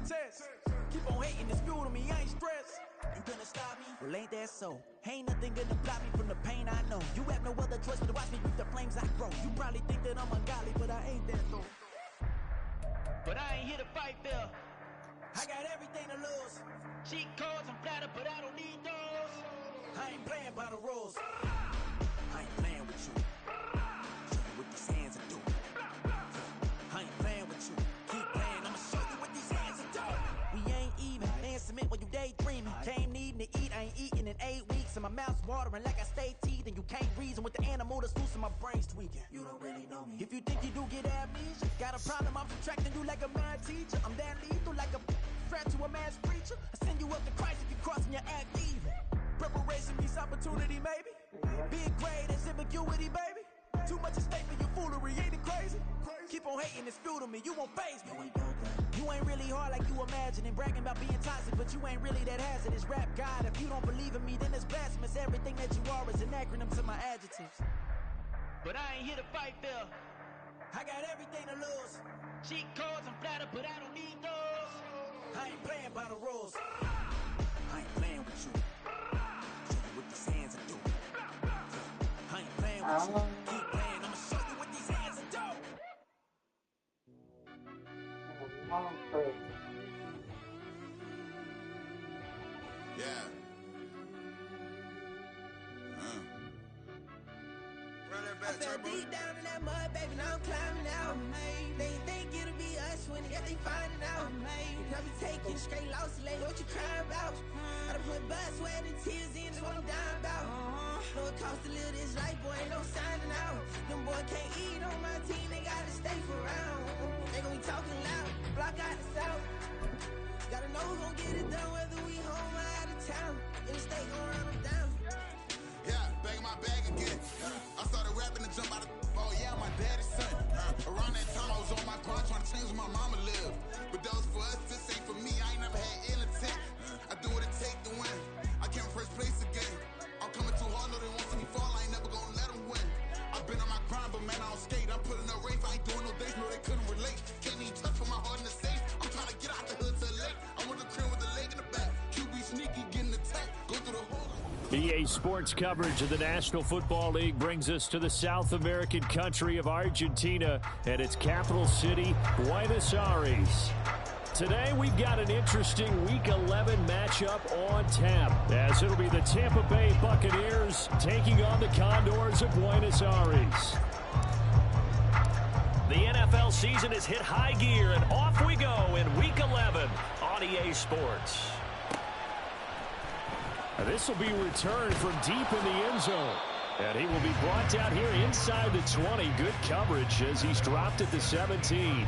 test. Keep on hating, it's fuel to me, I ain't stressed. You gonna stop me? Well, ain't that so? Ain't nothing gonna block me from the pain I know. You have no other choice but to watch me reap the flames I grow. You probably think that I'm ungodly, but I ain't that though. But I ain't here to fight fair. I got everything to lose. Cheat codes and flatter, but I don't need those. I ain't playing by the rules. I ain't playing with you. Show you what these hands are doing. I ain't playing with you. Keep playing, I'ma show you what these hands are doing. We ain't even laying cement while you daydreaming. Came needing to eat, I ain't eating in 8 weeks. And my mouth's watering like I stay teeth. And you can't reason with the animal that's loose and my brain's tweaking. You don't really know me. If you think you do get amnesia, got a problem, I'm subtracting you like a mad teacher. I'm that lethal like a threat to a mass preacher. I send you up to Christ if you crossing your act evil. Preparation meets opportunity, maybe. Big grade is ambiguity, baby. Too much at stake for your foolery, ain't it crazy? Keep on hating, it's fuel to me, you won't faze me. You ain't really hard like you imagine and bragging about being toxic, but you ain't really that hazardous. Rap God, if you don't believe in me, then it's blasphemous. Everything that you are is an acronym to my adjectives. But I ain't here to fight fair. I got everything to lose. Cheat codes and flatter, but I don't need those. I ain't playing by the rules. I ain't playing with you. Show you what these hands are doing. I ain't playing with you. Keep playing, I'ma show you what these hands are doing. Yeah. Run that back, I fell deep down in that mud, baby, now I'm climbing out. They ain't think it'll be us when they finding out. You probably taking straight losses, lady, what you crying about? I done put blood, sweat, and tears in, that's what I'm dying about. Know it costs to live this life, boy, ain't no signing out. Them boy can't eat on my team, they gotta stay for round. They gon' be talking loud, block out the south. Gotta know who gon' get it done, whether we home or out of town. In the state gon' run them down. Yeah, back in my bag again. I started rapping and jump out of oh yeah, my daddy's son. Around that time I was on my grind trying to change where my mama lived. But that was for us, this ain't for me. I ain't never had ill intent. I do what it take to win. I came first place again. I'm coming too hard, know they want to see me fall. I ain't never gonna let them win. I've been on my grind, but man, I don't skate. I'm putting up race, I ain't doing no days, no they couldn't relate. Can't even touch for my heart in the safe. I'm trying to get out the hood to the lake. I want the crib with the leg in the back. QB sneaky, getting attacked. Go through the hole. EA Sports coverage of the National Football League brings us to the South American country of Argentina and its capital city, Buenos Aires. Today we've got an interesting Week 11 matchup on tap, as it'll be the Tampa Bay Buccaneers taking on the Condors of Buenos Aires. The NFL season has hit high gear, and off we go in Week 11 on EA Sports. This will be returned from deep in the end zone. And he will be brought down here inside the 20. Good coverage as he's dropped at the 17.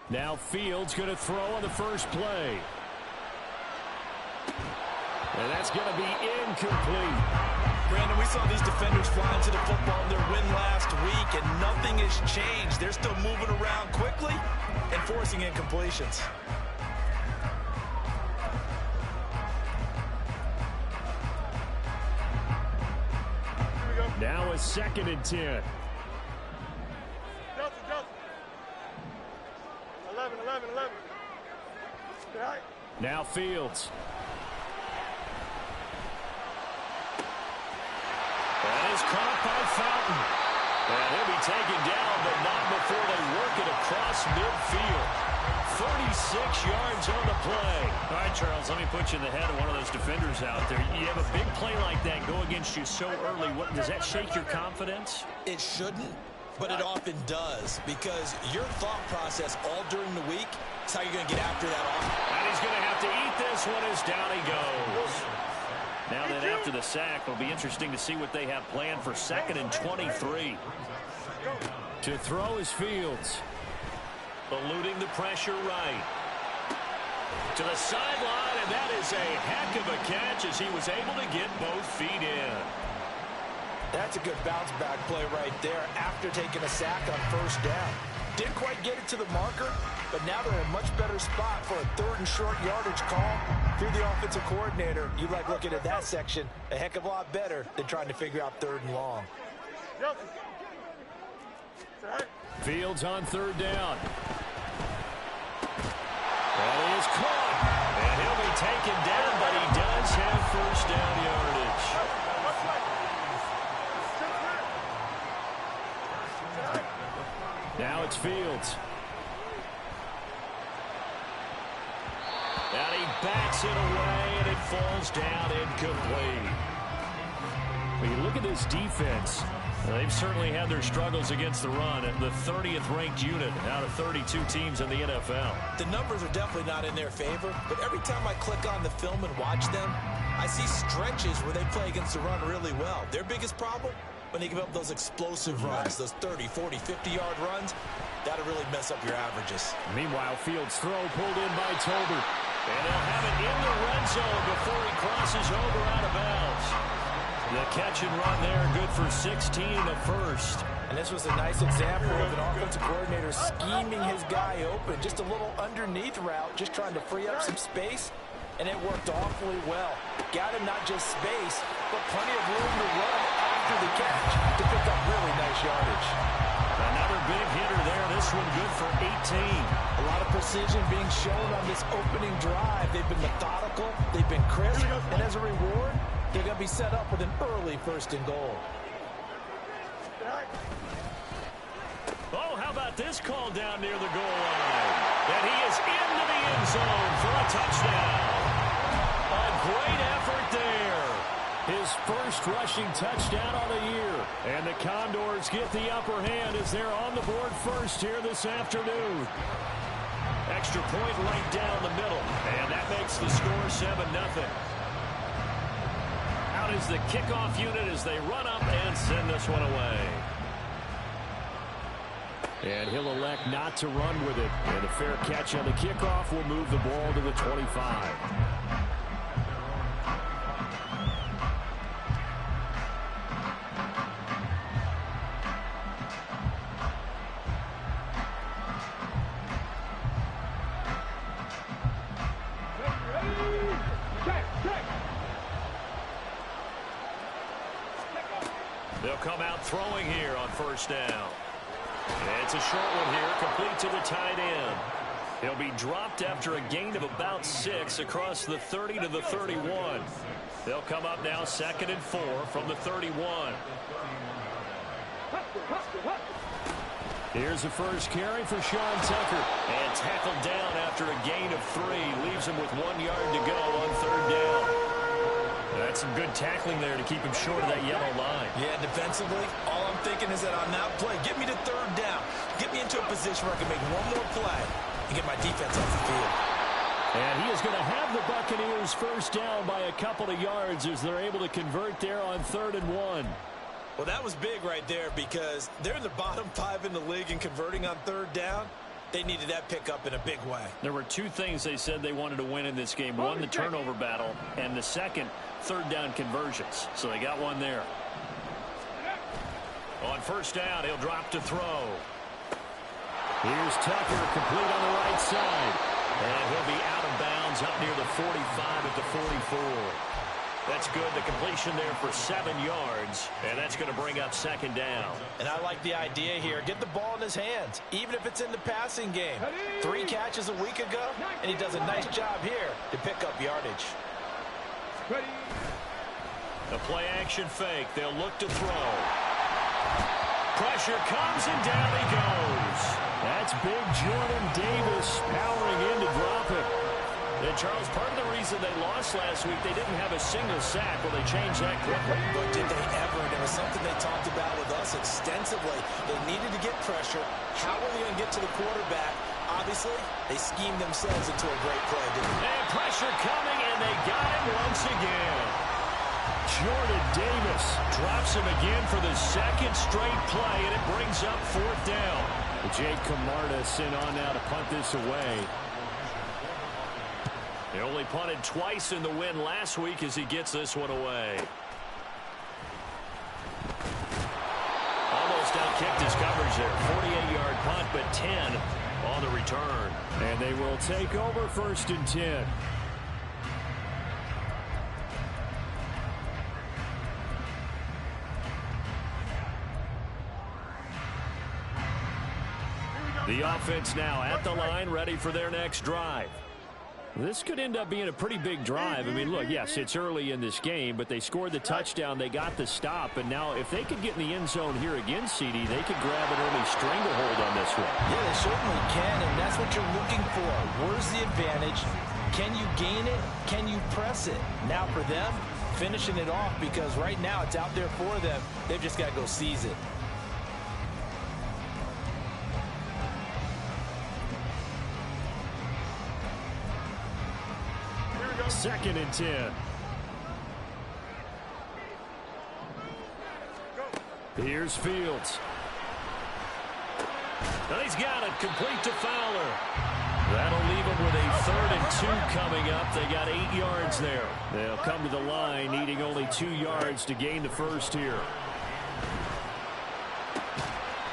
Now Fields going to throw on the first play. And that's going to be incomplete. Brandon, we saw these defenders fly into the football in their win last week, and nothing has changed. They're still moving around quickly and forcing incompletions. now a 2nd and 10. 11. 11. Now Fields. That is caught by Fountain. And he'll be taken down, but not before they work it across midfield. 36 yards on the play. All right, Charles, let me put you in the head of one of those defenders out there. You have a big play like that go against you so early. Does that shake your confidence? It shouldn't, but it often does, because your thought process all during the week is how you're going to get after that offense. And he's going to have to eat this one as down he goes. Now then, after the sack, it'll be interesting to see what they have planned for 2nd and 23. To throw is Fields. Eluding the pressure right. To the sideline, and that is a heck of a catch as he was able to get both feet in. That's a good bounce-back play right there after taking a sack on 1st down. Didn't quite get it to the marker, but now they're in a much better spot for a 3rd and short yardage call. If you're the offensive coordinator, you like looking at that section a heck of a lot better than trying to figure out 3rd and long. Fields on 3rd down. That is caught. And he'll be taken down, but he does have 1st down yardage. Now it's Fields. And he backs it away, and it falls down incomplete. When you look at this defense, they've certainly had their struggles against the run. The 30th ranked unit out of 32 teams in the NFL. The numbers are definitely not in their favor, but every time I click on the film and watch them, I see stretches where they play against the run really well. Their biggest problem, when they give up those explosive runs, those 30, 40, 50-yard runs, that'll really mess up your averages. Meanwhile, Fields' throw pulled in by Tolbert. And they'll have it in the red zone before he crosses over out of bounds. The catch and run there, good for 16 and a 1st. And this was a nice example of an offensive coordinator scheming his guy open. Just a little underneath route, just trying to free up some space, and it worked awfully well. Got him not just space, but plenty of room to run after the catch to pick up really nice yardage. Another big hitter there. This one good for 18. A lot of precision being shown on this opening drive. They've been methodical, they've been crisp, and as a reward, they're going to be set up with an early 1st and goal. Oh, how about this call down near the goal line? And he is into the end zone for a touchdown. A great effort there. His 1st rushing touchdown on the year. And the Condors get the upper hand as they're on the board 1st here this afternoon. Extra point right down the middle. And that makes the score 7-0. Out is the kickoff unit as they run up and send this one away. And he'll elect not to run with it. And a fair catch on the kickoff will move the ball to the 25. They'll come out throwing here on 1st down. It's a short one here, complete to the tight end. He'll be dropped after a gain of about 6 across the 30 to the 31. They'll come up now 2nd and 4 from the 31. Here's the 1st carry for Sean Tucker. And tackled down after a gain of 3. Leaves him with 1 yard to go on 3rd down. That's some good tackling there to keep him short of that yellow line. Yeah, defensively, all I'm thinking is that on that play, get me to 3rd down. Get me into a position where I can make one more play and get my defense off the field. And he is going to have the Buccaneers 1st down by a couple of yards as they're able to convert there on 3rd and 1. Well, that was big right there because they're in the bottom 5 in the league in converting on 3rd down. They needed that pickup in a big way. There were 2 things they said they wanted to win in this game. One, the turnover battle, and the second, 3rd down conversions. So they got one there. On 1st down, he'll drop to throw. Here's Tucker, complete on the right side. And he'll be out of bounds up near the 45 at the 44. That's good. The completion there for 7 yards, and that's going to bring up second down. And I like the idea here. Get the ball in his hands, even if it's in the passing game. 3 catches a week ago, and he does a nice job here to pick up yardage. A play-action fake. They'll look to throw. Pressure comes, and down he goes. That's big Jordan Davis powering in to drop it. And, Charles, part of the reason they lost last week, they didn't have a single sack. Well, they changed that quickly. But did they ever? And it was something they talked about with us extensively. They needed to get pressure. How are they going to get to the quarterback? Obviously, they schemed themselves into a great play, didn't they? And pressure coming, and they got him once again. Jordan Davis drops him again for the second straight play, and it brings up fourth down. Jake Camarda sent on now to punt this away. They only punted twice in the win last week as he gets this one away. Almost outkicked his coverage there. 48-yard punt, but 10 on the return. And they will take over 1st and 10. The offense now at the line, ready for their next drive. This could end up being a pretty big drive. I mean, look, yes, it's early in this game, but they scored the touchdown, they got the stop, and now if they could get in the end zone here again, CD, they could grab an early stranglehold on this one. Yeah, they certainly can, and that's what you're looking for. Where's the advantage? Can you gain it? Can you press it? Now for them, finishing it off, because right now it's out there for them. They've just got to go seize it. Second and 10. Here's Fields. And he's got it complete to Fowler. That'll leave him with a 3rd and 2 coming up. They got 8 yards there. They'll come to the line needing only 2 yards to gain the first here.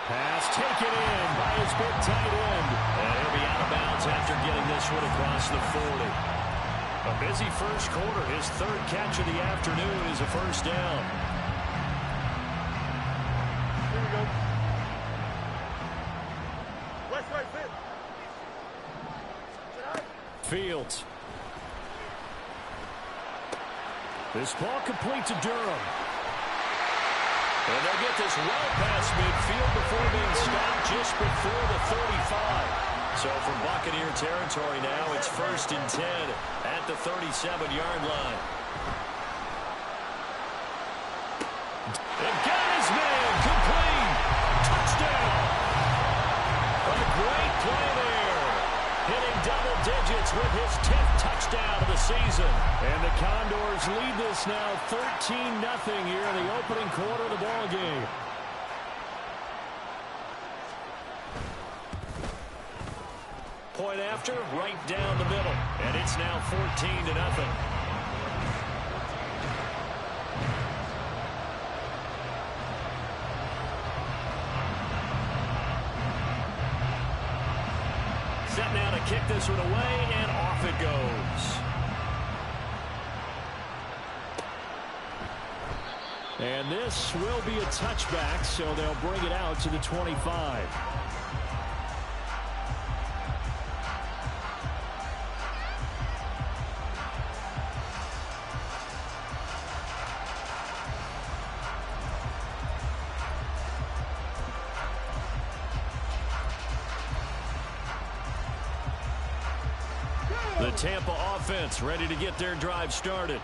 Pass taken in by his big tight end. And he'll be out of bounds after getting this one across the 40. A busy first quarter. His 3rd catch of the afternoon is a first down. Here we go. West right, fit. Fields. This ball complete to Durham. And they'll get this well past midfield before being stopped just before the 35. So from Buccaneer territory now, it's 1st and 10 at the 37-yard line. And got his man complete. Touchdown. A great play there. Hitting double digits with his 10th touchdown of the season. And the Condors lead this now 13-0 here in the opening quarter of the ball game. Point after, right down the middle. And it's now 14-0. Set now to kick this one away, and off it goes. And this will be a touchback, so they'll bring it out to the 25. The Tampa offense ready to get their drive started.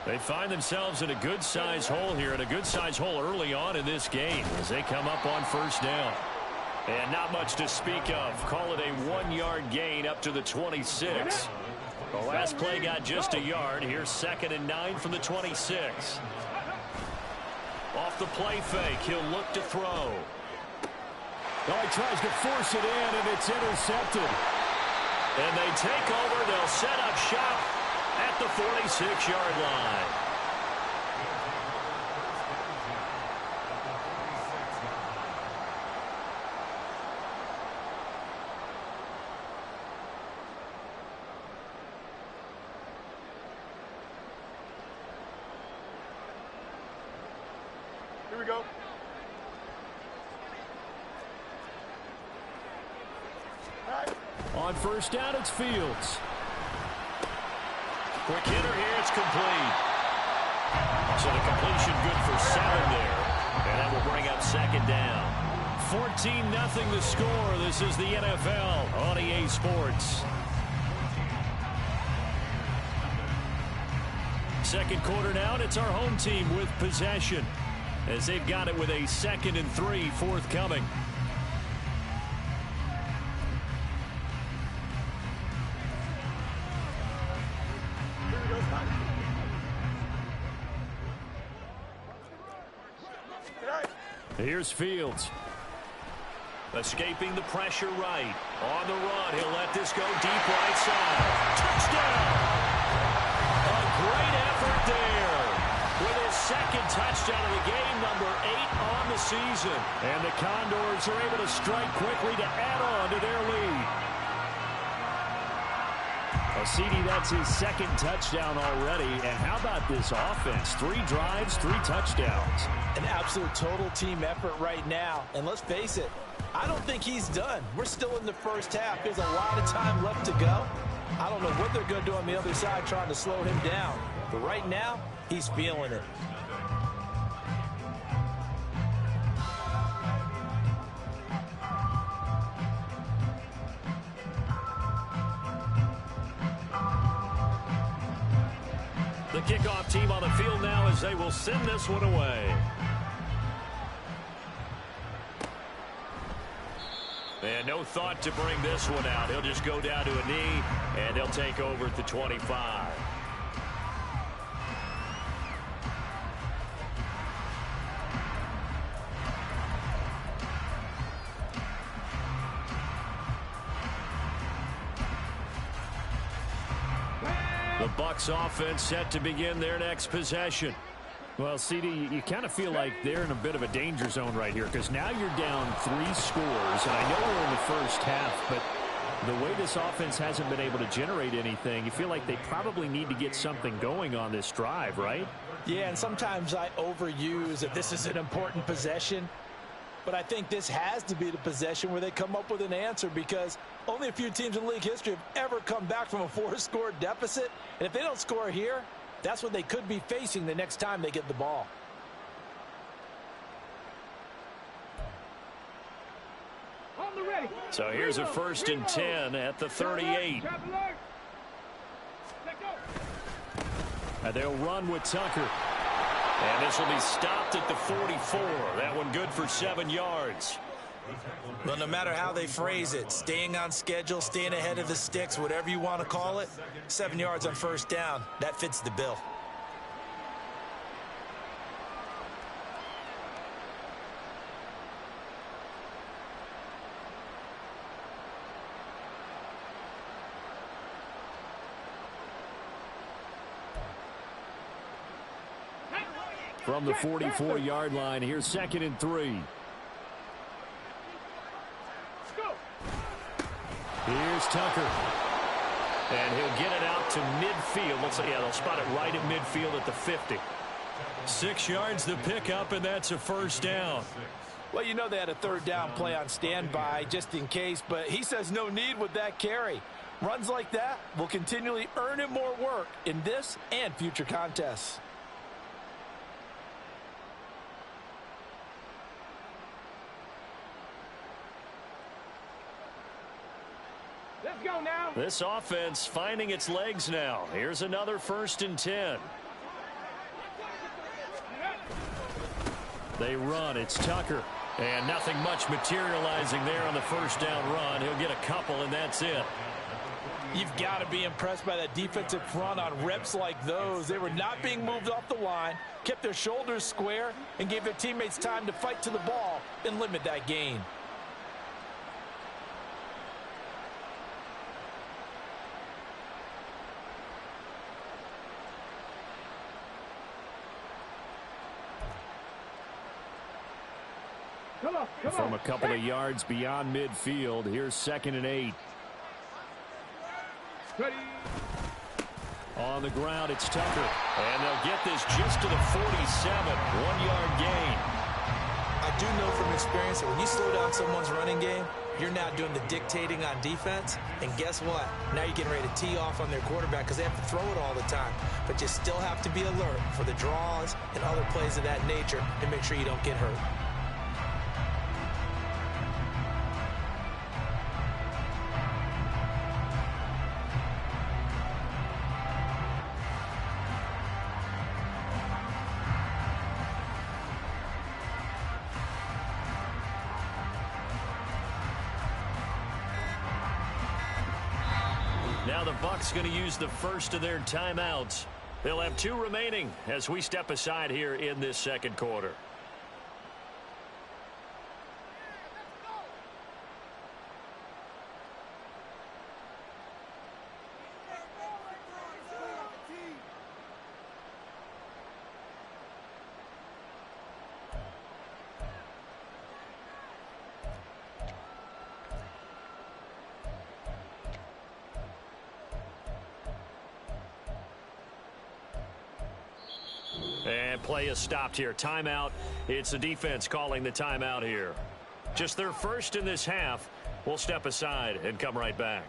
They find themselves in a good-sized hole here, and a good-sized hole early on in this game as they come up on first down. And not much to speak of. Call it a 1-yard gain up to the 26. The last play got just a yard. Here's 2nd and 9 from the 26. Off the play fake, he'll look to throw. Oh, he tries to force it in, and it's intercepted. And they take over. They'll set up shop at the 46-yard line. Here we go. On first down, it's Fields. Quick hitter here, it's complete. So the completion good for 7 there. And that will bring up second down. 14-0 the score. This is the NFL on EA Sports. Second quarter now, and it's our home team with possession as they've got it with a 2nd and 3 forthcoming. Here's Fields. Escaping the pressure right. On the run, he'll let this go deep right side. Touchdown! A great effort there. With his 2nd touchdown of the game, number 8 on the season. And the Condors are able to strike quickly to add on to their lead. CD, that's his 2nd touchdown already. And how about this offense? 3 drives, 3 touchdowns. An absolute total team effort right now. And let's face it, I don't think he's done. We're still in the first half. There's a lot of time left to go. I don't know what they're going to do on the other side trying to slow him down. But right now, he's feeling it. The kickoff team on the field now as they will send this one away. And no thought to bring this one out. He'll just go down to a knee, and they'll take over at the 25. The Bucs offense set to begin their next possession. Well, CD, you kind of feel like they're in a bit of a danger zone right here because now you're down 3 scores, and I know we're in the first half, but the way this offense hasn't been able to generate anything, you feel like they probably need to get something going on this drive, right? Yeah, and sometimes I overuse that this is an important possession. But I think this has to be the possession where they come up with an answer because only a few teams in league history have ever come back from a 4-score deficit. And if they don't score here, that's what they could be facing the next time they get the ball. So here's a 1st and 10 at the 38. And they'll run with Tucker. And this will be stopped at the 44. That one good for 7 yards. Well, no matter how they phrase it, staying on schedule, staying ahead of the sticks, whatever you want to call it, 7 yards on first down, that fits the bill. From the 44-yard line, here's 2nd and 3. Here's Tucker. And he'll get it out to midfield. Looks like, yeah, they'll spot it right at midfield at the 50. 6 yards the pickup, and that's a 1st down. Well, you know they had a 3rd down play on standby just in case, but he says no need with that carry. Runs like that will continually earn him more work in this and future contests. Let's go now. This offense finding its legs now. Here's another 1st and 10. They run. It's Tucker. And nothing much materializing there on the 1st down run. He'll get a couple, and that's it. You've got to be impressed by that defensive front on reps like those. They were not being moved off the line, kept their shoulders square, and gave their teammates time to fight to the ball and limit that gain. From a couple of yards beyond midfield, here's 2nd and 8. Ready. On the ground, it's Tucker. And they'll get this just to the 47. 1-yard gain. do know from experience that when you slow down someone's running game, you're now doing the dictating on defense. And guess what? Now you're getting ready to tee off on their quarterback because they have to throw it all the time. But you still have to be alert for the draws and other plays of that nature to make sure you don't get hurt. Now the Bucs going to use the first of their timeouts. They'll have 2 remaining as we step aside here in this second quarter. And play is stopped here. Timeout. It's the defense calling the timeout here. Just their first in this half. We'll step aside and come right back.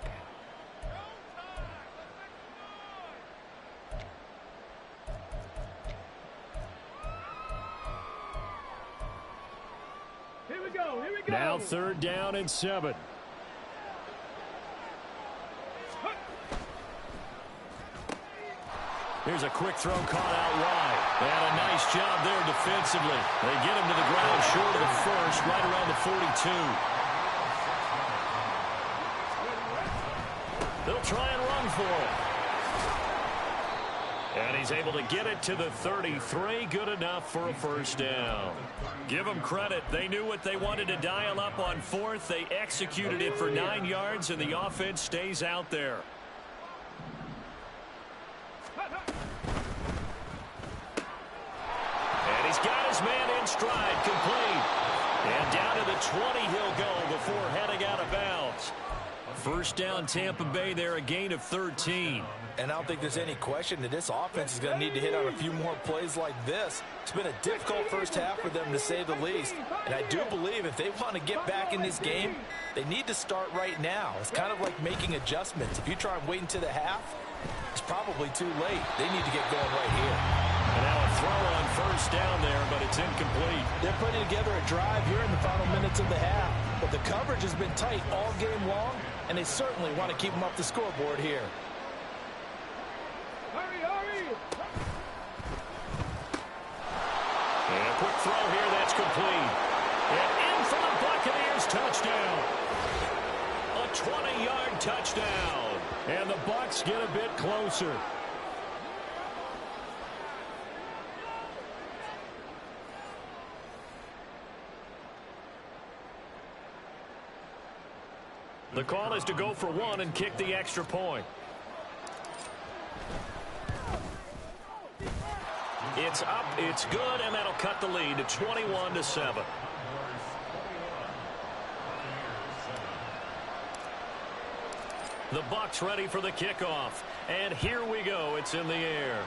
Here we go. Here we go. Now 3rd down and 7. Here's a quick throw caught out wide. And a nice job there defensively. They get him to the ground short of the first, right around the 42. They'll try and run for it. And he's able to get it to the 33. Good enough for a first down. Give them credit. They knew what they wanted to dial up on 4th. They executed it for 9 yards, and the offense stays out there. He's got his man in stride, complete. And down to the 20 he'll go before heading out of bounds. First down Tampa Bay there, a gain of 13. And I don't think there's any question that this offense is going to need to hit on a few more plays like this. It's been a difficult first half for them, to say the least. And I do believe if they want to get back in this game, they need to start right now. It's kind of like making adjustments. If you try and wait until the half, it's probably too late. They need to get going right here. And now a throw on first down there, but it's incomplete. They're putting together a drive here in the final minutes of the half. But the coverage has been tight all game long, and they certainly want to keep them off the scoreboard here. Hurry, hurry! And a quick throw here, that's complete. And in for the Buccaneers touchdown. A 20-yard touchdown. And the Bucs get a bit closer. The call is to go for 1 and kick the extra point. It's up, it's good, and that'll cut the lead to 21-7. The Bucs ready for the kickoff. And here we go. It's in the air.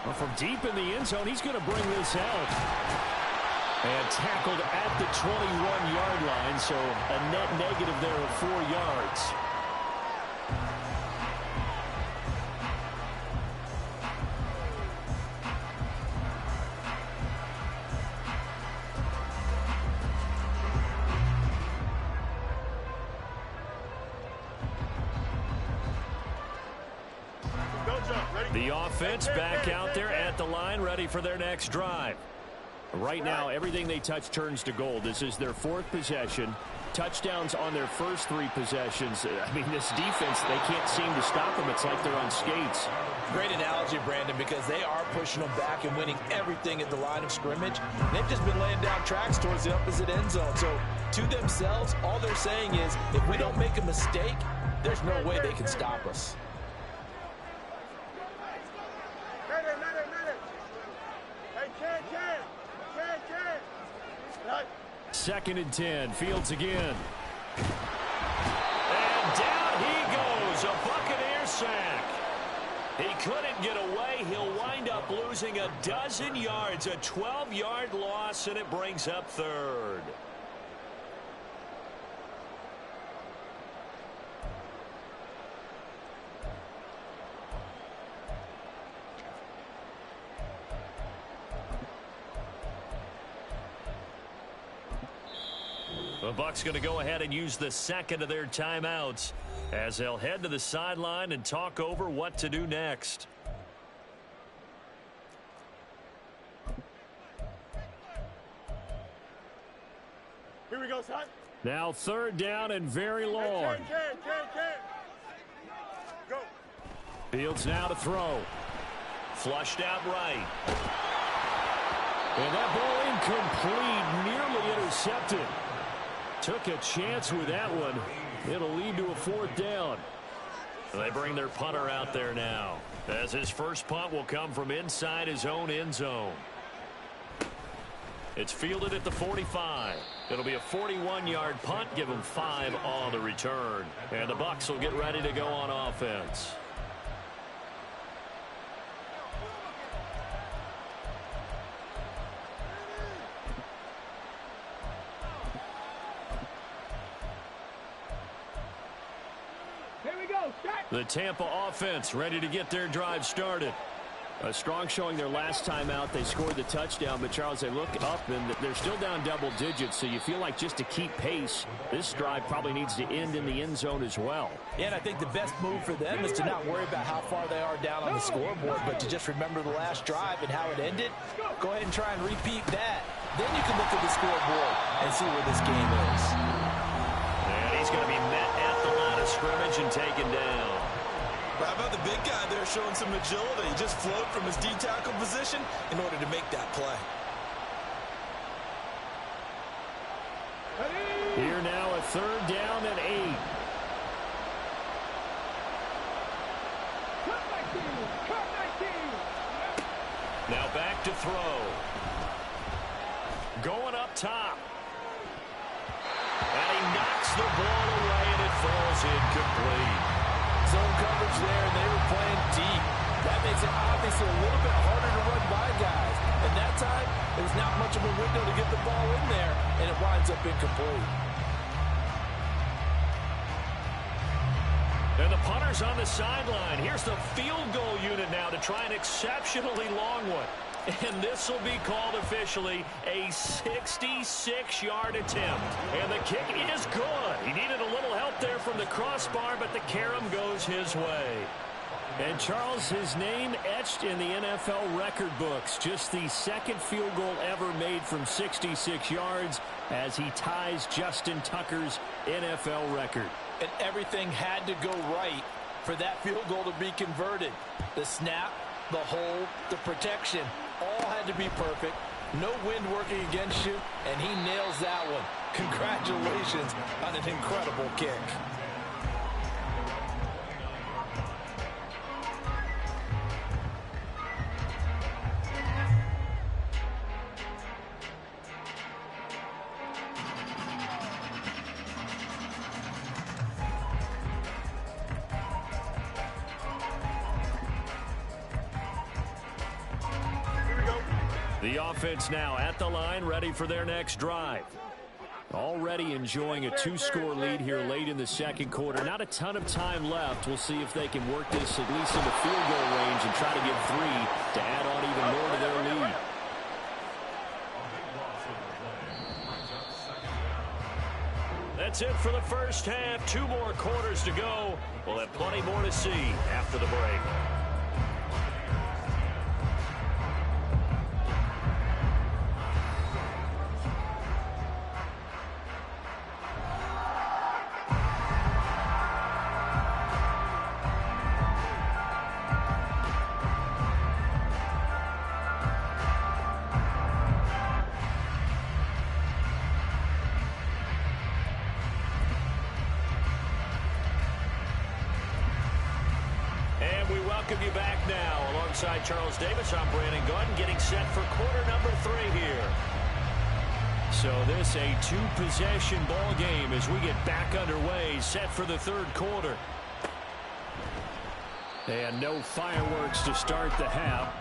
Well, from deep in the end zone, he's going to bring this out. And tackled at the 21-yard line, so a net negative there of 4 yards. The offense back out there at the line, ready for their next drive. Right now, everything they touch turns to gold. This is their 4th possession. Touchdowns on their first 3 possessions. I mean, this defense, they can't seem to stop them. It's like they're on skates. Great analogy, Brandon, because they are pushing them back and winning everything at the line of scrimmage. They've just been laying down tracks towards the opposite end zone. So, to themselves, all they're saying is, if we don't make a mistake, there's no way they can stop us. Second and 10. Fields again. And down he goes. A Buccaneer sack. He couldn't get away. He'll wind up losing a dozen yards, a 12-yard loss, and it brings up third. The Bucs going to go ahead and use the second of their timeouts as they'll head to the sideline and talk over what to do next. Here we go, son. Now third down and very long. Go. Fields now to throw. Flushed out right. And that ball incomplete, nearly intercepted. Took a chance with that one. It'll lead to a fourth down. They bring their punter out there now, as his first punt will come from inside his own end zone. It's fielded at the 45. It'll be a 41-yard punt. Give him 5 on the return. And the Bucs will get ready to go on offense. The Tampa offense ready to get their drive started. A strong showing their last time out. They scored the touchdown, but Charles, they look up and they're still down double digits, so you feel like just to keep pace, this drive probably needs to end in the end zone as well. Yeah, and I think the best move for them is to not worry about how far they are down on the scoreboard, but to just remember the last drive and how it ended. Go ahead and try and repeat that. Then you can look at the scoreboard and see where this game is. And he's going to be met at the line of scrimmage and taken down. How about the big guy there showing some agility? He just floated from his D-tackle position in order to make that play. Here now a third down and 8. Now back to throw. Going up top. And he knocks the ball away and it falls incomplete. Zone coverage there, and they were playing deep. That makes it obviously a little bit harder to run by guys. And that time, there's not much of a window to get the ball in there, and it winds up incomplete. And the punter's on the sideline. Here's the field goal unit now to try an exceptionally long one. And this will be called officially a 66-yard attempt. And the kick is good. He needed a little help there from the crossbar, but the carom goes his way. And Charles, his name etched in the NFL record books. Just the second field goal ever made from 66 yards as he ties Justin Tucker's NFL record. And everything had to go right for that field goal to be converted. The snap, the hold, the protection, all had to be perfect. No wind working against you, and he nails that one. Congratulations on an incredible kick. The offense now at the line, ready for their next drive. Already enjoying a 2-score lead here late in the second quarter. Not a ton of time left. We'll see if they can work this at least into field goal range and try to get 3 to add on even more to their lead. That's it for the first half. 2 more quarters to go. We'll have plenty more to see after the break. Welcome you back now. Alongside Charles Davis, I'm Brandon Gunn, getting set for quarter number 3 here. So this a 2-possession ball game as we get back underway, set for the third quarter. And no fireworks to start the half.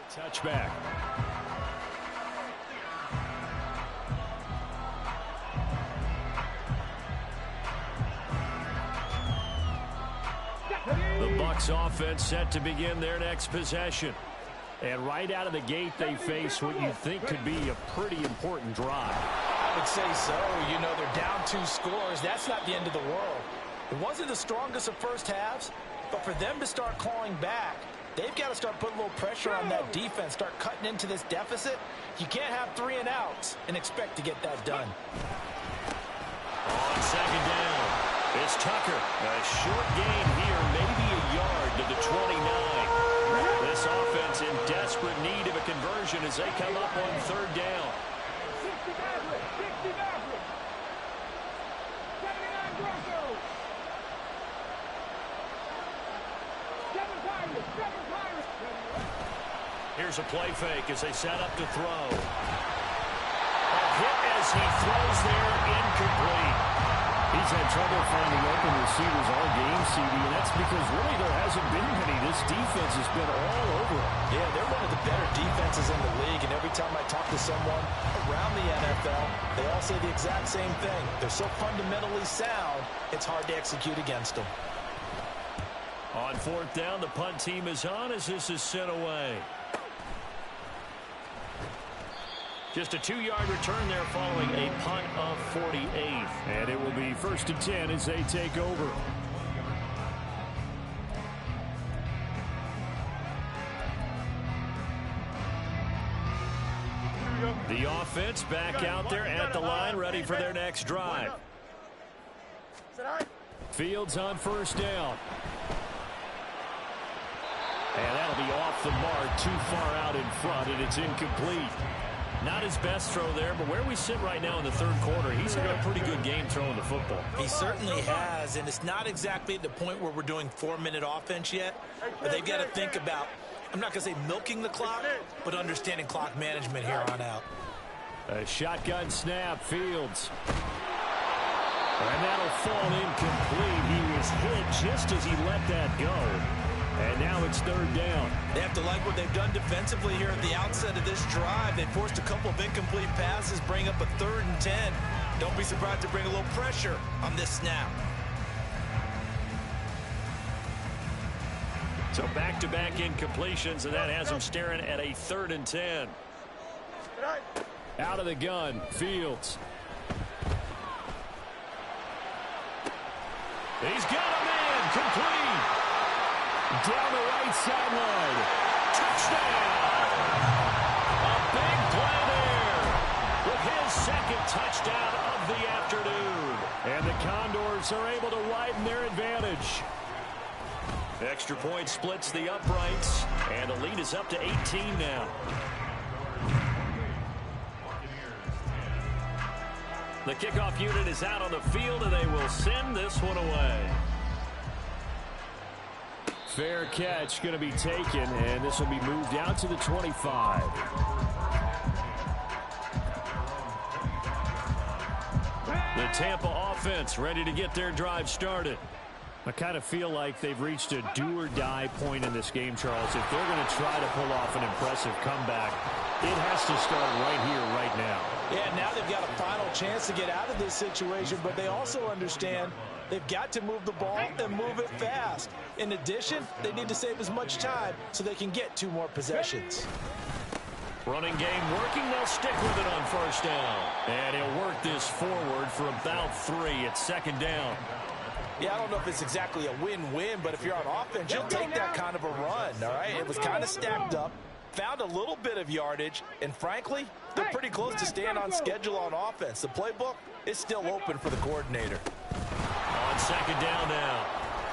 Touchback. The Bucs offense set to begin their next possession. And right out of the gate, they face what you think could be a pretty important drive. I would say so. You know, they're down 2 scores. That's not the end of the world. It wasn't the strongest of first halves, but for them to start clawing back, they've got to start putting a little pressure on that defense, start cutting into this deficit. You can't have 3 and outs and expect to get that done. On second down, it's Tucker. A short gain here, maybe a yard to the 29. This offense in desperate need of a conversion as they come up on third down. 60 Mavericks. 79 Broncos. 7 Pirates. Here's a play fake as they set up to throw. A hit as he throws there, incomplete. He's had trouble finding open receivers all game, CD, and that's because really there hasn't been many. This defense has been all over him. Yeah, they're one of the better defenses in the league, and every time I talk to someone around the NFL, they all say the exact same thing. They're so fundamentally sound, it's hard to execute against them. On fourth down, the punt team is on as this is sent away. Just a 2-yard return there following a punt of 48. And it will be 1st and 10 as they take over. The offense back out there at the line, ready for their next drive. Fields on first down. And that'll be off the mark, too far out in front, and it's incomplete. Not his best throw there, but where we sit right now in the third quarter, he's had a pretty good game throwing the football. He certainly has, and it's not exactly at the point where we're doing 4-minute offense yet, but they've got to think about, I'm not going to say milking the clock, but understanding clock management here on out. A shotgun snap, Fields. And that'll fall incomplete. He was hit just as he let that go. And now it's third down. They have to like what they've done defensively here at the outset of this drive. They forced a couple of incomplete passes, bring up a 3rd and 10. Don't be surprised to bring a little pressure on this snap. So back-to-back incompletions, and that has them staring at a 3rd and 10. Out of the gun, Fields. He's got a man, complete. Down the right sideline. Touchdown! A big play there with his 2nd touchdown of the afternoon. And the Condors are able to widen their advantage. Extra point splits the uprights, and the lead is up to 18 now. The kickoff unit is out on the field, and they will send this one away. Fair catch going to be taken, and this will be moved out to the 25. The Tampa offense ready to get their drive started. I kind of feel like they've reached a do-or-die point in this game, Charles. If they're going to try to pull off an impressive comeback, it has to start right here, right now. Yeah, now they've got a final chance to get out of this situation, but they also understand they've got to move the ball and move it fast. In addition, they need to save as much time so they can get 2 more possessions. Running game working. They'll stick with it on first down. And he'll work this forward for about 3. It's 2nd down. Yeah, I don't know if it's exactly a win-win, but if you're on offense, you'll take that kind of a run, all right? It was kind of stacked up, found a little bit of yardage, and frankly, they're pretty close to staying on schedule on offense. The playbook is still open for the coordinator. On 2nd down now.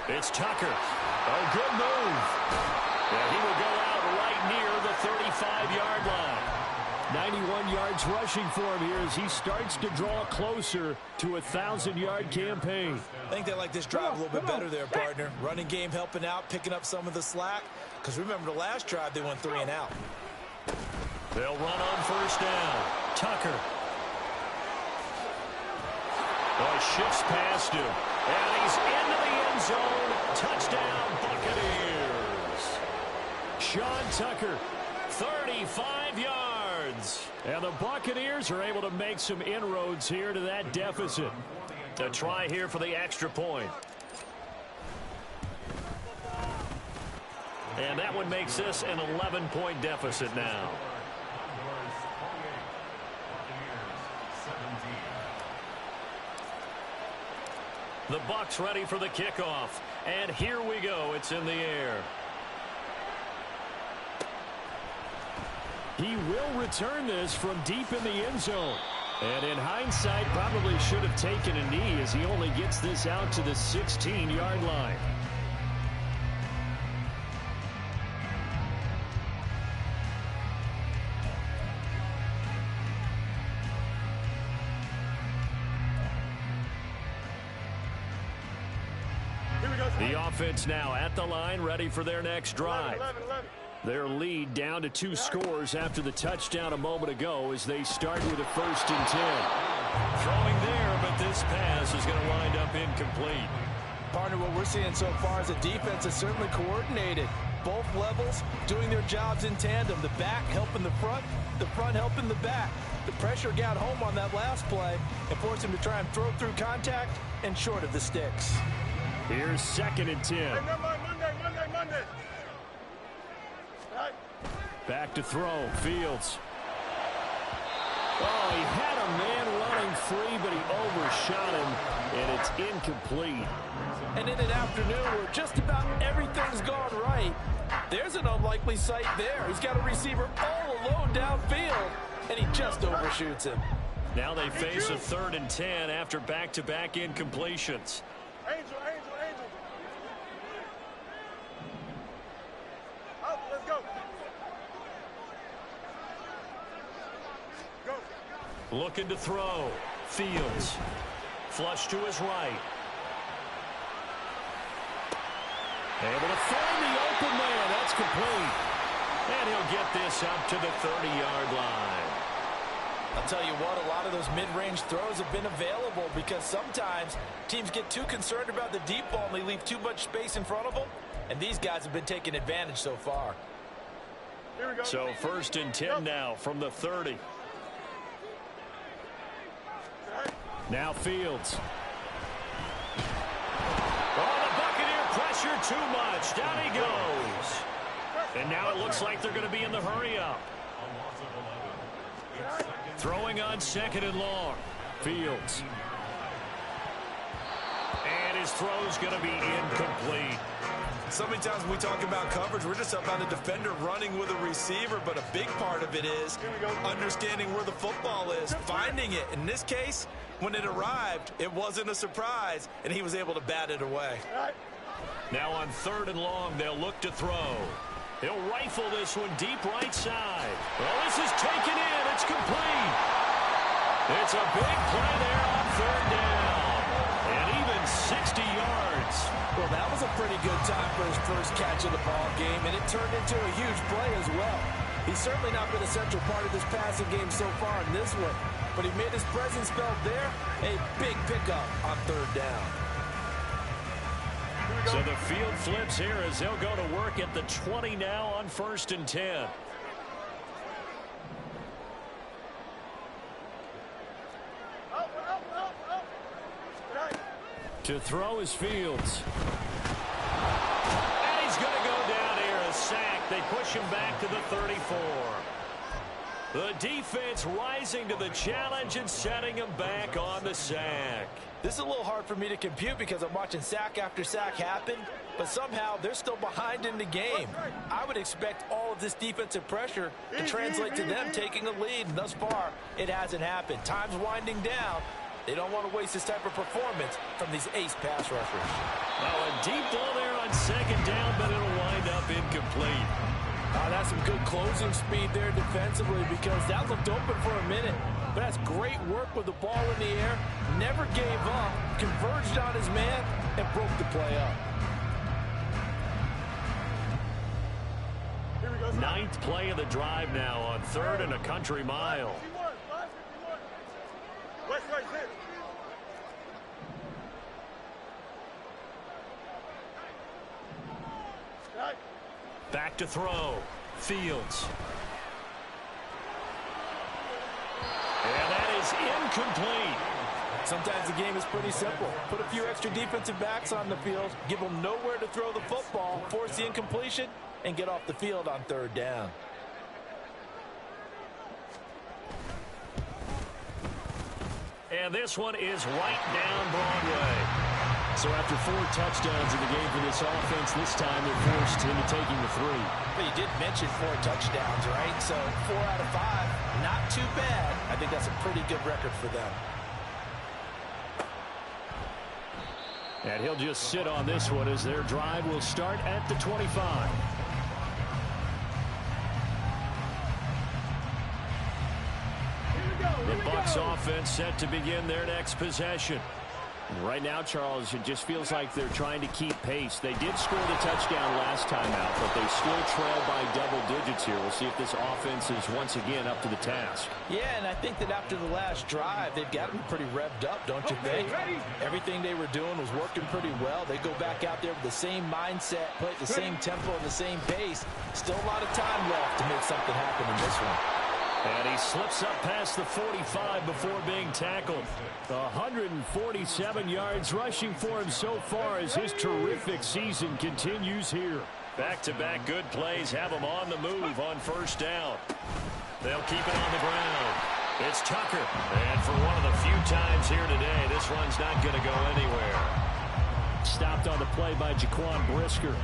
It's Tucker. Oh, good move. Yeah, he will go out right near the 35-yard line. 91 yards rushing for him here as he starts to draw closer to a 1,000-yard campaign. I think they like this drive a little bit better there, partner. Running game helping out, picking up some of the slack. Because remember the last drive, they went 3 and out. They'll run on first down. Tucker. Oh, shifts past him. And he's into the end zone. Touchdown, Buccaneers. Sean Tucker, 35 yards. And the Buccaneers are able to make some inroads here to that deficit. A try here for the extra point. And that one makes this an 11-point deficit now. The Bucs ready for the kickoff. And here we go. It's in the air. He will return this from deep in the end zone. And in hindsight, probably should have taken a knee as he only gets this out to the 16-yard line. The offense now at the line, ready for their next drive. Their lead down to 2 scores after the touchdown a moment ago as they start with a 1st and 10. Throwing there, but this pass is going to wind up incomplete. Partner, what we're seeing so far is the defense is certainly coordinated. Both levels doing their jobs in tandem. The back helping the front helping the back. The pressure got home on that last play and forced him to try and throw through contact and short of the sticks. Here's 2nd and 10. Monday. Back to throw. Fields. Oh, he had a man running free, but he overshot him, and it's incomplete. And in an afternoon where just about everything's gone right, there's an unlikely sight there. He's got a receiver all alone downfield, and he just overshoots him. Now they face a 3rd and 10 after back-to-back incompletions. Angel. Out, let's go. Looking to throw. Fields. Flush to his right. Able to find the open man. That's complete. And he'll get this up to the 30-yard line. I'll tell you what, a lot of those mid-range throws have been available because sometimes teams get too concerned about the deep ball and they leave too much space in front of them. And these guys have been taking advantage so far. Here we go. So 1st and 10 now from the 30. Now Fields. Oh, the Buccaneer pressure too much. Down he goes. And now it looks like they're going to be in the hurry-up. Throwing on 2nd and long. Fields. And his throw's going to be incomplete. So many times when we talk about coverage, we're just about a defender running with a receiver, but a big part of it is understanding where the football is, finding it. In this case, when it arrived, it wasn't a surprise, and he was able to bat it away. Now on 3rd and long, they'll look to throw. He'll rifle this one deep right side. Well, this is taken in. It's complete. It's a big play there on 3rd down. And even 60 yards. Well, that was a pretty good time for his first catch of the ball game, and it turned into a huge play as well. He's certainly not been a central part of this passing game so far in this one, but he made his presence felt there. A big pickup on 3rd down. So the field flips here as they'll go to work at the 20 now on 1st and 10. To throw is Fields. And he's going to go down here, a sack. They push him back to the 34. The defense rising to the challenge and setting him back on the sack. This is a little hard for me to compute because I'm watching sack after sack happen, but somehow they're still behind in the game. I would expect all of this defensive pressure to translate to them taking a lead, and thus far, it hasn't happened. Time's winding down, They don't want to waste this type of performance from these ace pass rushers. Well, a deep ball there on second down, but it'll wind up incomplete. That's some good closing speed there defensively because that looked open for a minute. But that's great work with the ball in the air. Never gave up, converged on his man, and broke the play up. Ninth play of the drive now on 3rd and a country mile. West right there. Back to throw. Fields. And that is incomplete. Sometimes the game is pretty simple. Put a few extra defensive backs on the field, give them nowhere to throw the football, force the incompletion, and get off the field on 3rd down. And this one is right down Broadway. So after 4 touchdowns in the game for this offense, this time they're forced into taking the 3. But you did mention 4 touchdowns, right? So 4 out of 5, not too bad. I think that's a pretty good record for them. And he'll just sit on this one as their drive will start at the 25. The Bucs offense set to begin their next possession. Right now, Charles, it just feels like they're trying to keep pace. They did score the touchdown last time out, but they still trail by double digits here. We'll see if this offense is once again up to the task. Yeah, and I think that after the last drive, they've got to be pretty revved up, don't you think? Everything they were doing was working pretty well. They go back out there with the same mindset, play at the same tempo and the same pace. Still a lot of time left to make something happen in this one. And he slips up past the 45 before being tackled. 147 yards rushing for him so far as his terrific season continues here. Back-to-back good plays have him on the move on 1st down. They'll keep it on the ground. It's Tucker. And for one of the few times here today, this run's not going to go anywhere. Stopped on the play by Jaquan Brisker.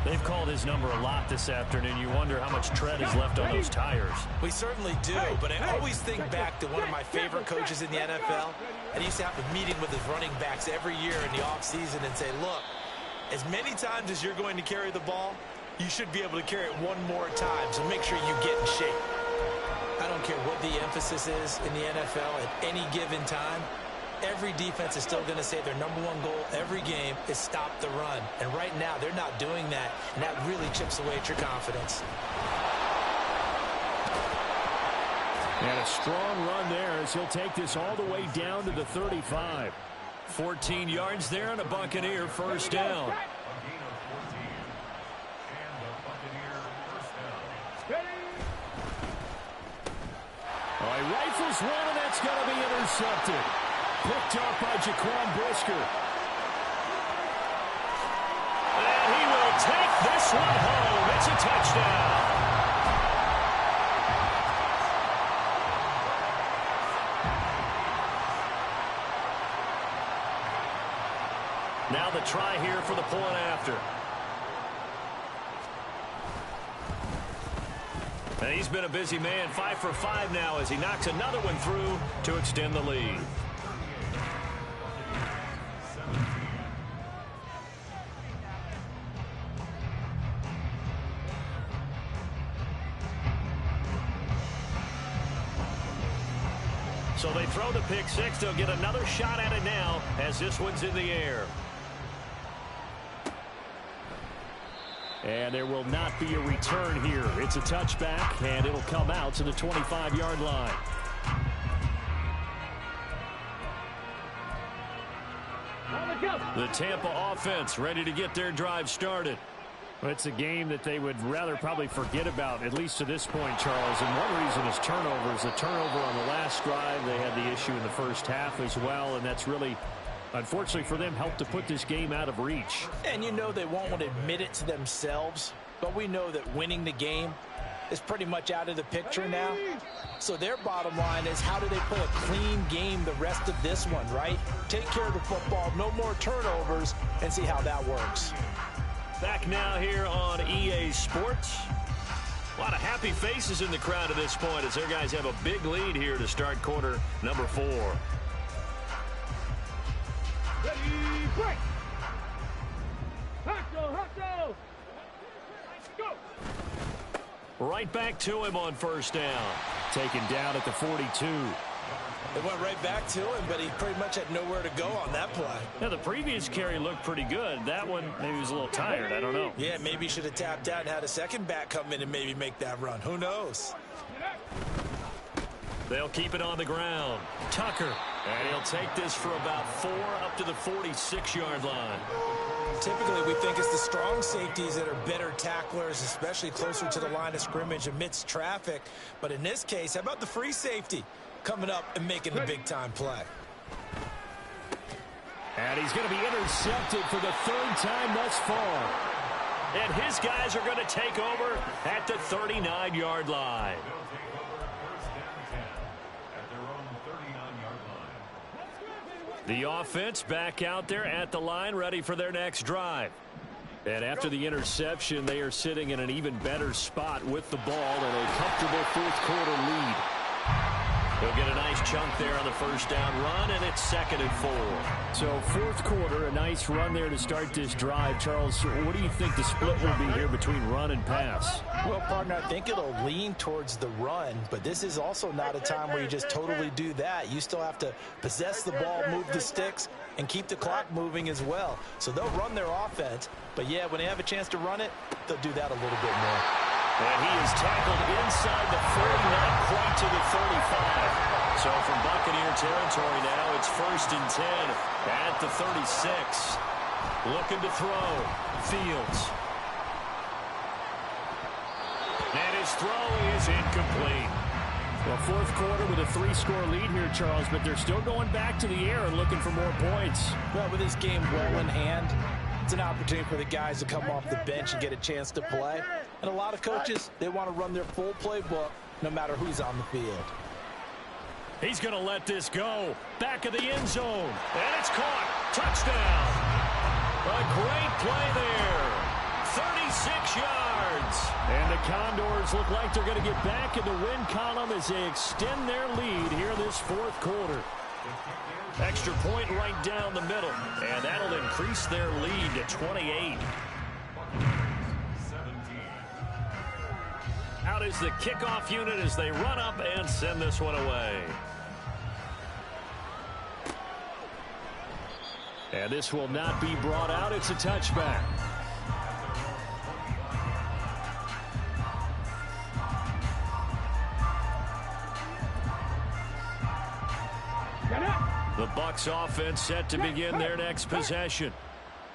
They've called his number a lot this afternoon. You wonder how much tread is left on those tires. We certainly do, but I always think back to one of my favorite coaches in the NFL. And he used to have a meeting with his running backs every year in the offseason and say, look, as many times as you're going to carry the ball, you should be able to carry it one more time, so make sure you get in shape. I don't care what the emphasis is in the NFL at any given time. Every defense is still going to say their #1 goal every game is stop the run. And right now, they're not doing that, and that really chips away at your confidence. And a strong run there as he'll take this all the way down to the 35. 14 yards there and a Buccaneer 1st down. All right, rifles one, and that's going to be intercepted. Picked up by Jaquan Brisker. And he will take this one home. It's a touchdown. Now the try here for the point after. And he's been a busy man, 5 for 5 now as he knocks another one through to extend the lead. So they throw the pick six. They'll get another shot at it now as this one's in the air. And there will not be a return here. It's a touchback, and it'll come out to the 25-yard line. The Tampa offense ready to get their drive started. Well, it's a game that they would rather probably forget about, at least to this point, Charles. And one reason is turnovers. The turnover on the last drive, they had the issue in the first half as well, and that's really, unfortunately for them, helped to put this game out of reach. And you know they won't want to admit it to themselves, but we know that winning the game is pretty much out of the picture now. So their bottom line is, how do they play a clean game the rest of this one, right? Take care of the football, no more turnovers, and see how that works. Back now here on EA Sports. A lot of happy faces in the crowd at this point as their guys have a big lead here to start quarter number 4. Right back to him on first down. Taken down at the 42. It went right back to him, but he pretty much had nowhere to go on that play. Yeah, the previous carry looked pretty good. That one, maybe he was a little tired. I don't know. Yeah, maybe he should have tapped out and had a second back come in and maybe make that run. Who knows? They'll keep it on the ground. Tucker. And he'll take this for about 4 up to the 46-yard line. Typically, we think it's the strong safeties that are better tacklers, especially closer to the line of scrimmage amidst traffic. But in this case, how about the free safety coming up and making the big-time play? And he's going to be intercepted for the 3rd time thus far. And his guys are going to take over at the 39-yard line. The offense back out there at the line, ready for their next drive. And after the interception, they are sitting in an even better spot with the ball and a comfortable 4th quarter lead. They'll get a nice chunk there on the first down run, and it's 2nd and 4. So 4th quarter, a nice run there to start this drive. Charles, what do you think the split will be here between run and pass? Well, partner, I think it'll lean towards the run, but this is also not a time where you just totally do that. You still have to possess the ball, move the sticks, and keep the clock moving as well. So they'll run their offense, but yeah, when they have a chance to run it, they'll do that a little bit more. And he is tackled inside the 40, not quite to the 35. So from Buccaneer territory now, it's 1st and 10 at the 36. Looking to throw. Fields. And his throw is incomplete. Well, 4th quarter with a 3-score lead here, Charles, but they're still going back to the air and looking for more points. Well, with this game well in hand, it's an opportunity for the guys to come off the bench and get a chance to play. And a lot of coaches, they want to run their full playbook no matter who's on the field. He's going to let this go. Back of the end zone. And it's caught. Touchdown. A great play there. 36 yards. And the Condors look like they're going to get back in the win column as they extend their lead here this 4th quarter. Extra point right down the middle. And that'll increase their lead to 28. Out is the kickoff unit as they run up and send this one away. And this will not be brought out. It's a touchback. The Bucs offense set to begin their next possession.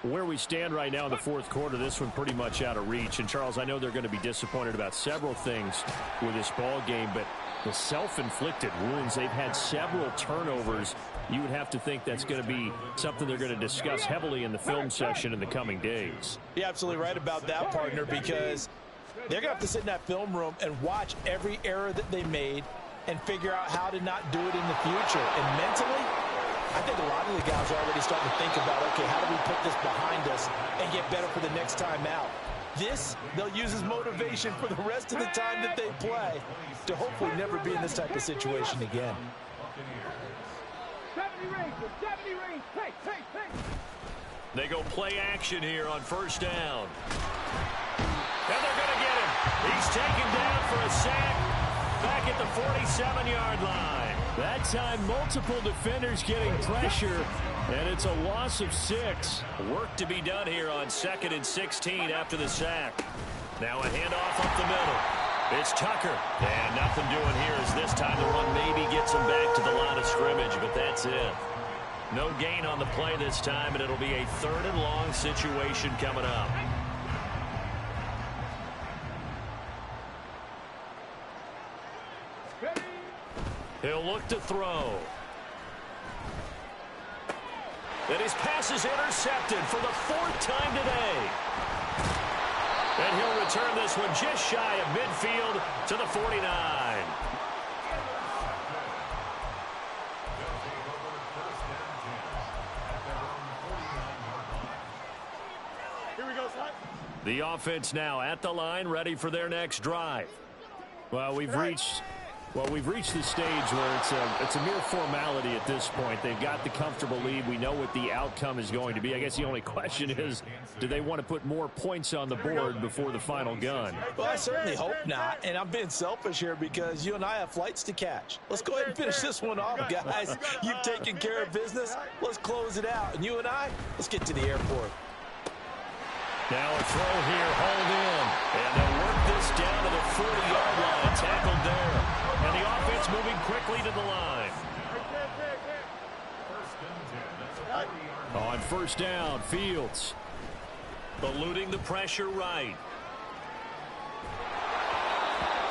Where we stand right now in the 4th quarter, this one pretty much out of reach. And, Charles, I know they're going to be disappointed about several things with this ball game, but the self-inflicted wounds, they've had several turnovers. You would have to think that's going to be something they're going to discuss heavily in the film session in the coming days. You're absolutely right about that, partner, because they're going to have to sit in that film room and watch every error that they made and figure out how to not do it in the future. And mentally, I think a lot of the guys are already starting to think about, okay, how do we put this behind us and get better for the next time out? This, they'll use as motivation for the rest of the time that they play to hopefully never be in this type of situation again. 70 range, 70 range. Hey. They go play action here on first down. And they're going to get him. He's taken down for a sack back at the 47-yard line. That time, multiple defenders getting pressure, and it's a loss of 6. Work to be done here on 2nd and 16 after the sack. Now a handoff up the middle. It's Tucker. And nothing doing here as this time the run maybe gets him back to the line of scrimmage, but that's it. No gain on the play this time, and it'll be a 3rd and long situation coming up. He'll look to throw. And his pass is intercepted for the 4th time today. And he'll return this one just shy of midfield to the 49. Here we go, Slot. The offense now at the line, ready for their next drive. Well, we've reached Well, we've reached the stage where it's a mere formality at this point. They've got the comfortable lead. We know what the outcome is going to be. I guess the only question is, do they want to put more points on the board before the final gun? Well, I certainly hope not. And I'm being selfish here because you and I have flights to catch. Let's go ahead and finish this one off, guys. You've taken care of business. Let's close it out. And you and I, let's get to the airport. Now a throw here, hauled in. And they'll work this down to the 40-yard line. Tackled there. And the offense moving quickly to the line. On first down, Fields. Eluding the pressure right.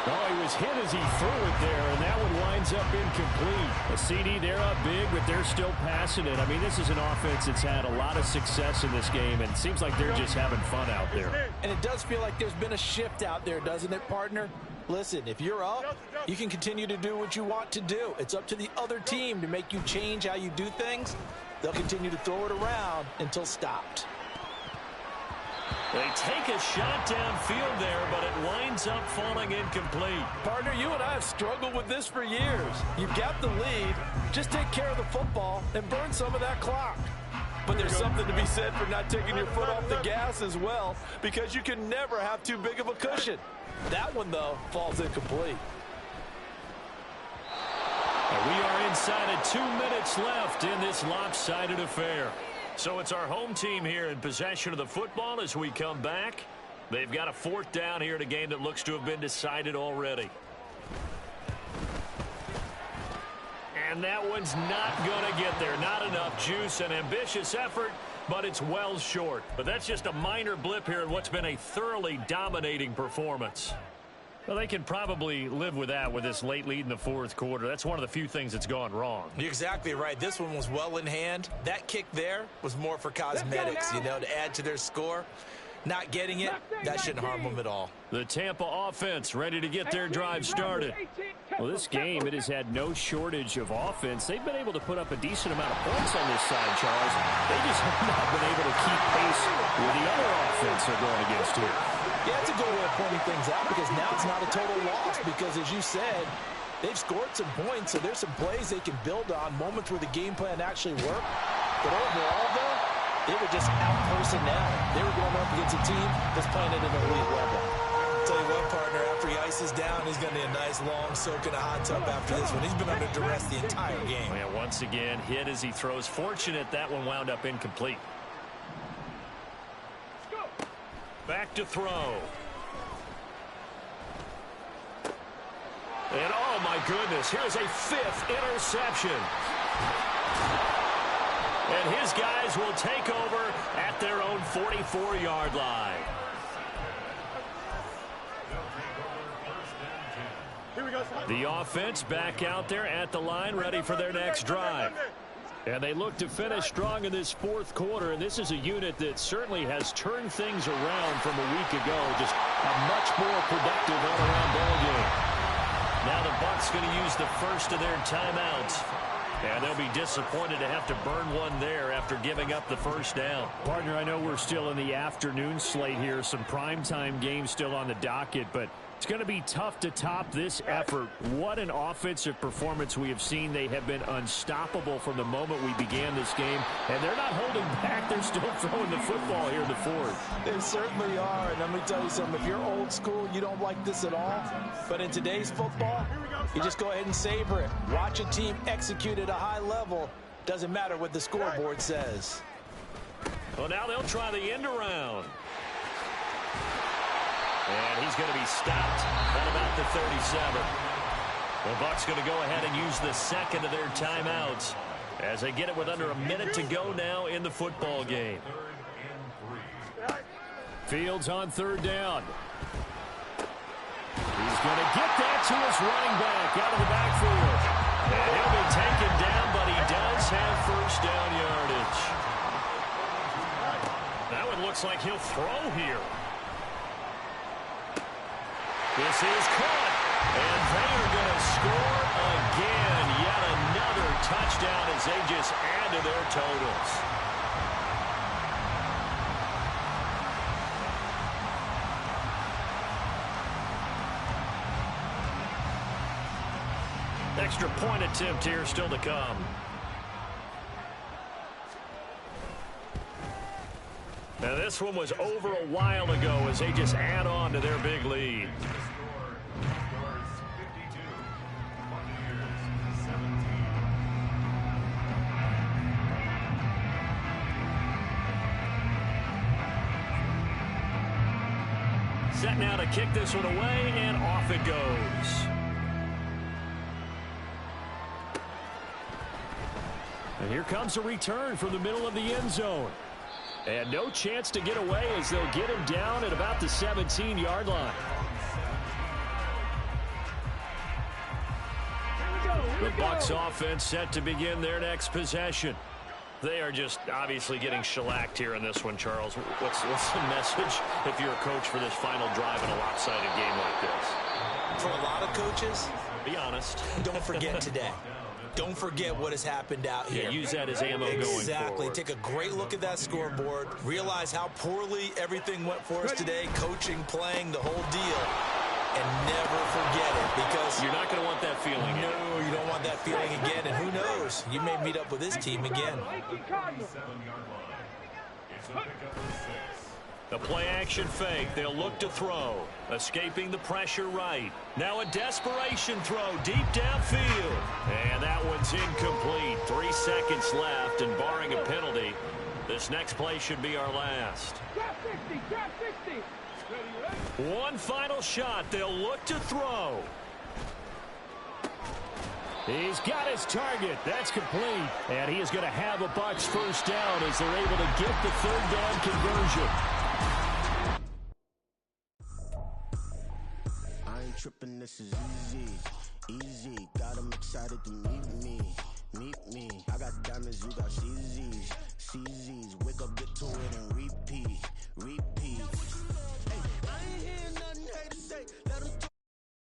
Oh, he was hit as he threw it there, and that one winds up incomplete. A CD, they're up big, but they're still passing it. I mean, this is an offense that's had a lot of success in this game, and it seems like they're just having fun out there. And it does feel like there's been a shift out there, doesn't it, partner? Listen, if you're up, you can continue to do what you want to do. It's up to the other team to make you change how you do things. They'll continue to throw it around until stopped. They take a shot downfield there, but it winds up falling incomplete. Partner, you and I have struggled with this for years. You've got the lead. Just take care of the football and burn some of that clock. But there's something to be said for not taking your foot off the gas as well, because you can never have too big of a cushion. That one, though, falls incomplete. And we are inside of 2 minutes left in this lopsided affair. So it's our home team here in possession of the football as we come back. They've got a fourth down here in a game that looks to have been decided already. And that one's not going to get there. Not enough juice. An ambitious effort, but it's well short. But that's just a minor blip here in what's been a thoroughly dominating performance. Well, they can probably live with that with this late lead in the fourth quarter. That's one of the few things that's gone wrong. You're exactly right. This one was well in hand. That kick there was more for cosmetics, you know, to add to their score. Not getting it, that shouldn't harm them at all. The Tampa offense ready to get their drive started. Well, this game, it has had no shortage of offense. They've been able to put up a decent amount of points on this side, Charles. They just have not been able to keep pace with the other offense they're going against here. Yeah, it's a good way of pointing things out because now it's not a total loss because, as you said, they've scored some points, so there's some plays they can build on, moments where the game plan actually worked. But overall, though, they were just out-personnel. They were going up against a team that's playing at an elite level. Tell you what, partner, after he ices down, he's going to need a nice long soak in a hot tub after this one. He's been under duress the entire game. Yeah, once again, hit as he throws. Fortunate that one wound up incomplete. Back to throw. And oh my goodness, here's a fifth interception. And his guys will take over at their own 44-yard line. The offense back out there at the line, ready for their next drive. And they look to finish strong in this fourth quarter. And this is a unit that certainly has turned things around from a week ago. Just a much more productive all-around ball game. Now the Bucs going to use the first of their timeouts. And they'll be disappointed to have to burn one there after giving up the first down. Partner, I know we're still in the afternoon slate here. Some primetime games still on the docket, but it's going to be tough to top this effort. What an offensive performance we have seen. They have been unstoppable from the moment we began this game, and they're not holding back. They're still throwing the football here in the fourth. They certainly are, and let me tell you something. If you're old school, you don't like this at all. But in today's football, you just go ahead and savor it. Watch a team execute at a high level. Doesn't matter what the scoreboard says. Well, now they'll try the end around. And he's going to be stopped at about the 37. The Bucs going to go ahead and use the second of their timeouts as they get it with under a minute to go now in the football game. Fields on third down. He's going to get that to his running back out of the backfield. And he'll be taken down, but he does have first down yardage. That one looks like he'll throw here. This is caught, and they are going to score again. Yet another touchdown as they just add to their totals. extra point attempt here still to come. Now this one was over a while ago as they just add on to their big lead. Set now to kick this one away, and off it goes. And here comes a return from the middle of the end zone. And no chance to get away as they'll get him down at about the 17-yard line. The Bucs offense set to begin their next possession. They are just obviously getting shellacked here in this one, Charles. What's the message if you're a coach for this final drive in a lopsided game like this? For a lot of coaches, be honest. Don't forget today. Don't forget what has happened out here. Yeah, use that as ammo going forward. Exactly. Take a great look at that scoreboard. Realize how poorly everything went for us today. Coaching, playing, the whole deal. And never forget it, because you're not going to want that feeling again. No, you don't want that feeling again. And who knows? You may meet up with this team again. The play-action fake. They'll look to throw. Escaping the pressure right. Now a desperation throw deep downfield. And that one's incomplete. 3 seconds left, and barring a penalty, this next play should be our last. Drop 60, drop 60. One final shot. They'll look to throw. He's got his target. That's complete. And he is going to have a Bucs first down as they're able to get the third down conversion. I ain't tripping, this is easy. Easy. Got them excited to meet me. Meet me. I got diamonds, you got CZs. CZs. Wake up, get to it, and repeat. Repeat.